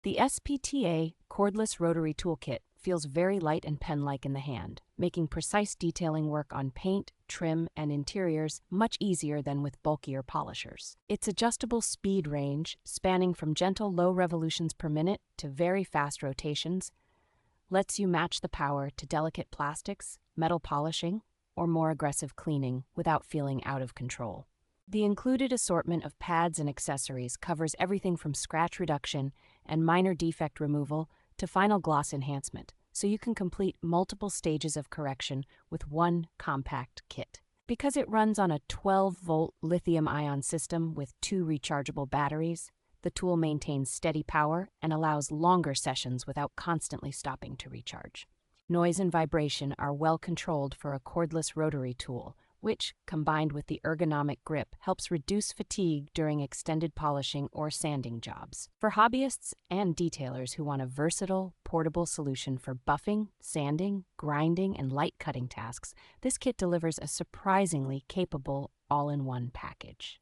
The SPTA Cordless Rotary Toolkit feels very light and pen-like in the hand, making precise detailing work on paint, trim, and interiors much easier than with bulkier polishers. Its adjustable speed range, spanning from gentle low revolutions per minute to very fast rotations, lets you match the power to delicate plastics, metal polishing, or more aggressive cleaning without feeling out of control. The included assortment of pads and accessories covers everything from scratch reduction and minor defect removal to final gloss enhancement, so you can complete multiple stages of correction with one compact kit. Because it runs on a 12-volt lithium-ion system with 2 rechargeable batteries, the tool maintains steady power and allows longer sessions without constantly stopping to recharge. Noise and vibration are well controlled for a cordless rotary tool, which, combined with the ergonomic grip, helps reduce fatigue during extended polishing or sanding jobs. For hobbyists and detailers who want a versatile, portable solution for buffing, sanding, grinding, and light cutting tasks, this kit delivers a surprisingly capable all-in-one package.